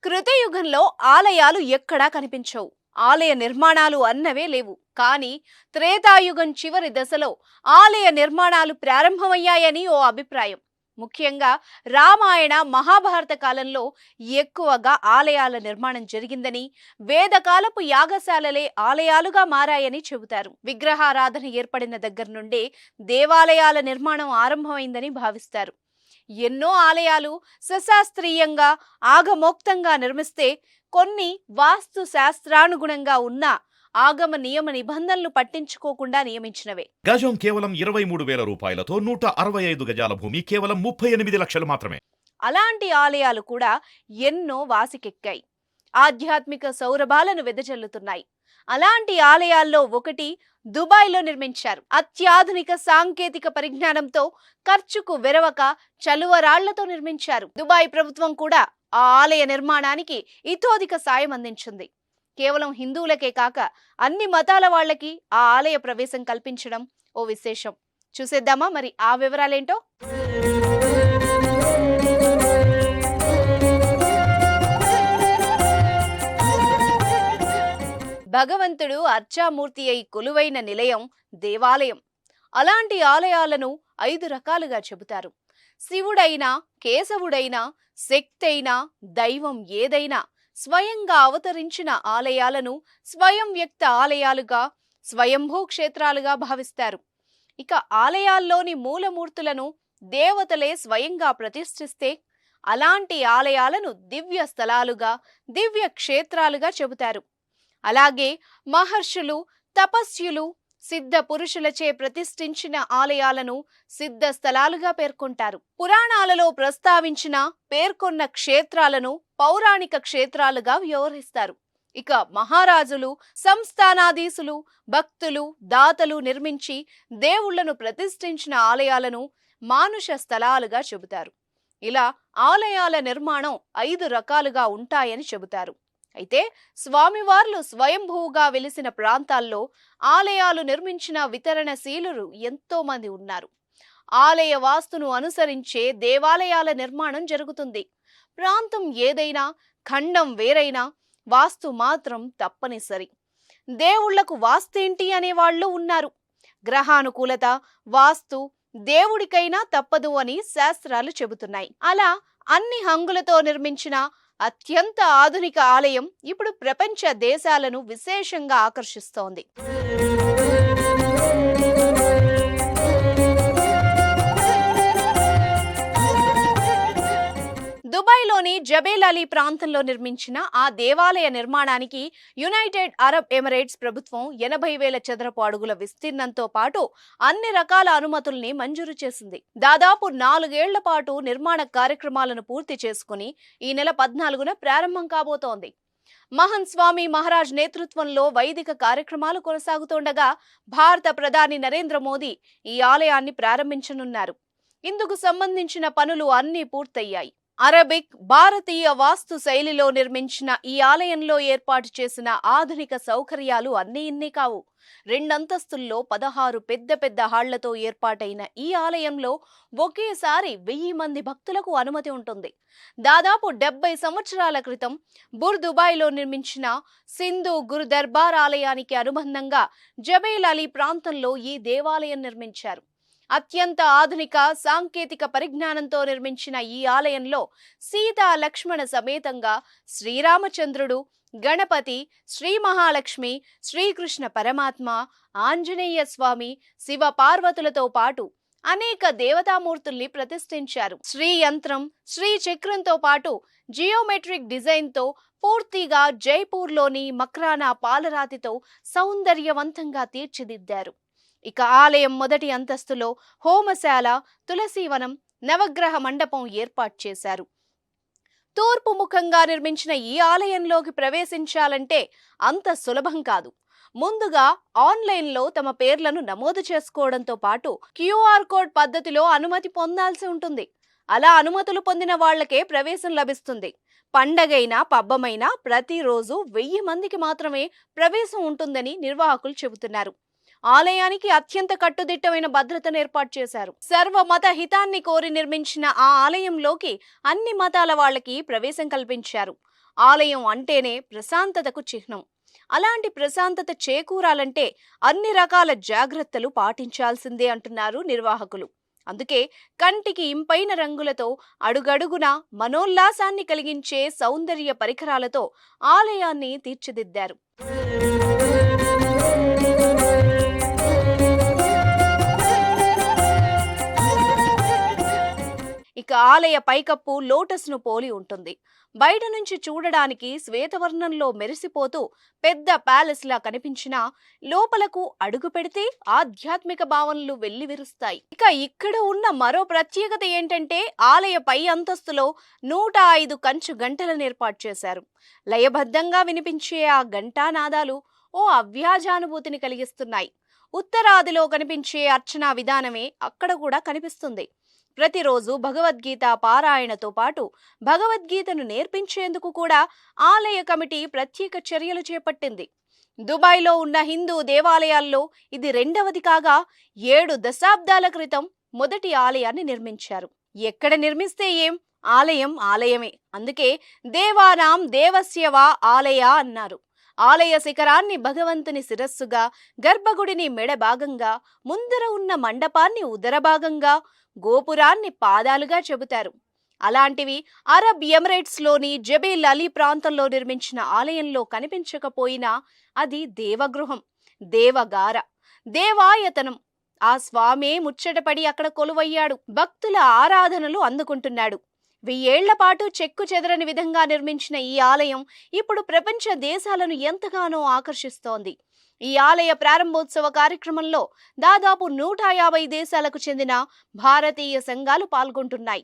కృతయుగంలో ఆలయాలు ఎక్కడా కనిపించవు. ఆలయ నిర్మాణాలు అన్నవే లేవు. కానీ త్రేతాయుగం చివరి దశలో ఆలయ నిర్మాణాలు ప్రారంభమయ్యాయని ఓ అభిప్రాయం. ముఖ్యంగా రామాయణ మహాభారత కాలంలో ఎక్కువగా ఆలయాల నిర్మాణం జరిగిందని, వేదకాలపు యాగశాలలే ఆలయాలుగా మారాయని చెబుతారు. విగ్రహారాధన ఏర్పడిన దగ్గర నుండే దేవాలయాల నిర్మాణం ఆరంభమైందని భావిస్తారు. ఎన్నో ఆలయాలు సశాస్త్రీయంగా ఆగమోక్తంగా నిర్మిస్తే, కొన్ని వాస్తు శాస్త్రానుగుణంగా ఉన్న ఆగమ నియమ నిబంధనలు పట్టించుకోకుండా నియమించినవే. గజం కేవలం 23,000 రూపాయలతో 165 గజాల భూమి కేవలం 38 లక్షలు మాత్రమే. అలాంటి ఆలయాలు కూడా ఎన్నో వాసికెక్కాయి, ఆధ్యాత్మిక సౌరభాలను వెదజల్లుతున్నాయి. అలాంటి ఆలయాల్లో ఒకటి దుబాయ్లో నిర్మించారు. అత్యాధునిక సాంకేతిక పరిజ్ఞానంతో, ఖర్చుకు వెరవక చలువరాళ్లతో నిర్మించారు. దుబాయ్ ప్రభుత్వం కూడా ఆ ఆలయ నిర్మాణానికి ఇతోధిక సాయం అందించింది. కేవలం హిందువులకే కాక అన్ని మతాల వాళ్ళకి ఆ ఆలయ ప్రవేశం కల్పించడం ఓ విశేషం. చూసేద్దామా మరి ఆ వివరాలేంటో? భగవంతుడు అర్చామూర్తి అయి కొలువైన నిలయం దేవాలయం. అలాంటి ఆలయాలను 5 రకాలుగా చెబుతారు. శివుడైనా, కేశవుడైనా, శక్తైనా, దైవం ఏదైనా స్వయంగా అవతరించిన ఆలయాలను స్వయం వ్యక్త ఆలయాలుగా, స్వయంభూ క్షేత్రాలుగా భావిస్తారు. ఇక ఆలయాల్లోని మూలమూర్తులను దేవతలే స్వయంగా ప్రతిష్ఠిస్తే అలాంటి ఆలయాలను దివ్య స్థలాలుగా, దివ్య క్షేత్రాలుగా చెబుతారు. అలాగే మహర్షులు, తపస్యులు, సిద్ధ పురుషులచే ప్రతిష్ఠించిన ఆలయాలను సిద్ధ స్థలాలుగా పేర్కొంటారు. పురాణాలలో ప్రస్తావించిన పేర్కొన్న క్షేత్రాలను పౌరాణిక క్షేత్రాలుగా వ్యవహరిస్తారు. ఇక మహారాజులు, సంస్థానాధీశులు, భక్తులు, దాతలు నిర్మించి దేవుళ్లను ప్రతిష్ఠించిన ఆలయాలను మానుష స్థలాలుగా చెబుతారు. ఇలా ఆలయాల నిర్మాణం 5 రకాలుగా ఉంటాయని చెబుతారు. అయితే స్వామివార్లు స్వయంభూగా వెలిసిన ప్రాంతాల్లో ఆలయాలు నిర్మించిన వితరణశీలురు ఎంతో మంది ఉన్నారు. ఆలయ వాస్తును అనుసరించే దేవాలయాల నిర్మాణం జరుగుతుంది. ప్రాంతం ఏదైనా, ఖండం వేరైనా వాస్తు మాత్రం తప్పనిసరి. దేవుళ్లకు వాస్తేంటి అనేవాళ్లు ఉన్నారు. గ్రహానుకూలత, వాస్తు దేవుడికైనా తప్పదు అని శాస్త్రాలు చెబుతున్నాయి. అలా అన్ని హంగులతో నిర్మించిన అత్యంత ఆధునిక ఆలయం ఇప్పుడు ప్రపంచ దేశాలను విశేషంగా ఆకర్షిస్తోంది. దుబాయ్లోని జబేల్ అలీ ప్రాంతంలో నిర్మించిన ఆ దేవాలయ నిర్మాణానికి యునైటెడ్ అరబ్ ఎమిరేట్స్ ప్రభుత్వం 80,000 చదరపు అడుగుల విస్తీర్ణంతో పాటు అన్ని రకాల అనుమతుల్ని మంజూరు చేసింది. దాదాపు 4 ఏళ్ల పాటు నిర్మాణ కార్యక్రమాలను పూర్తి చేసుకుని ఈ నెల 14న ప్రారంభం కాబోతోంది. మహన్ స్వామి మహారాజ్ నేతృత్వంలో వైదిక కార్యక్రమాలు కొనసాగుతుండగా భారత ప్రధాని నరేంద్ర మోదీ ఈ ఆలయాన్ని ప్రారంభించనున్నారు. ఇందుకు సంబంధించిన పనులు అన్నీ పూర్తయ్యాయి. అరబిక్, భారతీయ వాస్తు శైలిలో నిర్మించిన ఈ ఆలయంలో ఏర్పాటు చేసిన ఆధునిక సౌకర్యాలు అన్నీ ఇన్ని కావు. 2 అంతస్తుల్లో 16 పెద్ద పెద్ద హాళ్లతో ఏర్పాటైన ఈ ఆలయంలో ఒకేసారి 1000 మంది భక్తులకు అనుమతి ఉంటుంది. దాదాపు 70 సంవత్సరాల క్రితం బుర్దుబాయ్లో నిర్మించిన సింధు గురు దర్బార్ ఆలయానికి అనుబంధంగా జబేల్ అలీ ప్రాంతంలో ఈ దేవాలయం నిర్మించారు. అత్యంత ఆధునిక సాంకేతిక పరిజ్ఞానంతో నిర్మించిన ఈ ఆలయంలో సీతా లక్ష్మణ సమేతంగా శ్రీరామచంద్రుడు, గణపతి, శ్రీ మహాలక్ష్మి, శ్రీకృష్ణ పరమాత్మ, ఆంజనేయ స్వామి, శివ పార్వతులతో పాటు అనేక దేవతామూర్తుల్ని ప్రతిష్ఠించారు. శ్రీ యంత్రం, శ్రీ చక్రంతో పాటు జియోమెట్రిక్ డిజైన్తో పూర్తిగా జైపూర్లోని మక్రానా పాలరాతితో సౌందర్యవంతంగా తీర్చిదిద్దారు. ఇక ఆలయం మొదటి అంతస్తులో హోమశాల, తులసీవనం, నవగ్రహ మండపం ఏర్పాటు చేశారు. తూర్పు ముఖంగా నిర్మించిన ఈ ఆలయంలోకి ప్రవేశించాలంటే అంత సులభం కాదు. ముందుగా ఆన్లైన్లో తమ పేర్లను నమోదు చేసుకోవడంతో పాటు QR కోడ్ పద్ధతిలో అనుమతి పొందాల్సి ఉంటుంది. అలా అనుమతులు పొందిన వాళ్లకే ప్రవేశం లభిస్తుంది. పండగైనా పబ్బమైనా ప్రతిరోజు 1000 మందికి మాత్రమే ప్రవేశం ఉంటుందని నిర్వాహకులు చెబుతున్నారు. ఆలయానికి అత్యంత కట్టుదిట్టమైన భద్రతను ఏర్పాటు చేశారు. సర్వమత హితాన్ని కోరి నిర్మించిన ఆ ఆలయంలోకి అన్ని మతాల వాళ్ళకి ప్రవేశం కల్పించారు. ఆలయం అంటేనే ప్రశాంతతకు చిహ్నం. అలాంటి ప్రశాంతత చేకూరాలంటే అన్ని రకాల జాగ్రత్తలు పాటించాల్సిందే అంటున్నారు నిర్వాహకులు. అందుకే కంటికి ఇంపైన రంగులతో అడుగడుగునా మనోల్లాసాన్ని కలిగించే సౌందర్య పరికరాలతో ఆలయాన్ని తీర్చిదిద్దారు. ఇక ఆలయ పైకప్పు లోటస్ను పోలి ఉంటుంది. బయట నుంచి చూడడానికి శ్వేతవర్ణంలో మెరిసిపోతూ పెద్ద ప్యాలెస్ లా కనిపించినా లోపలకు అడుగు పెడితే ఆధ్యాత్మిక భావనలు వెల్లివిరుస్తాయి. ఇక ఇక్కడ ఉన్న మరో ప్రత్యేకత ఏంటంటే ఆలయ పై అంతస్తులో 105 కంచు గంటలను ఏర్పాటు చేశారు. లయబద్ధంగా వినిపించే ఆ ఘంటానాదాలు ఓ అవ్యాజానుభూతిని కలిగిస్తున్నాయి. ఉత్తరాదిలో కనిపించే అర్చనా విధానమే అక్కడ కూడా కనిపిస్తుంది. ప్రతిరోజు భగవద్గీత పారాయణతో పాటు భగవద్గీతను నేర్పించేందుకు కూడా ఆలయ కమిటీ ప్రత్యేక చర్యలు చేపట్టింది. దుబాయ్లో ఉన్న హిందూ దేవాలయాల్లో ఇది రెండవది కాగా 7 దశాబ్దాల క్రితం మొదటి ఆలయాన్ని నిర్మించారు. ఎక్కడ నిర్మిస్తే ఏం, ఆలయం ఆలయమే. అందుకే దేవానాం దేవస్యవా ఆలయ అన్నారు. ఆలయ శిఖరాన్ని భగవంతుని శిరస్సుగా, గర్భగుడిని మెడ భాగంగా, ముందర ఉన్న మండపాన్ని ఉదర భాగంగా, గోపురాన్ని పాదాలుగా చెబుతారు. అలాంటివి అరబ్ ఎమిరేట్స్ లోని జబేల్ అలీ ప్రాంతంలో నిర్మించిన ఆలయంలో కనిపించకపోయినా అది దేవగృహం, దేవగార, దేవాయతనం. ఆ స్వామే ముచ్చటపడి అక్కడ కొలువయ్యాడు. భక్తుల ఆరాధనలు అందుకుంటున్నాడు. 1000 ఏళ్ల పాటు చెక్కు చెదరని విధంగా నిర్మించిన ఈ ఆలయం ఇప్పుడు ప్రపంచ దేశాలను ఎంతగానో ఆకర్షిస్తోంది. ఈ ఆలయ ప్రారంభోత్సవ కార్యక్రమంలో దాదాపు 150 దేశాలకు చెందిన భారతీయ సంఘాలు పాల్గొంటున్నాయి.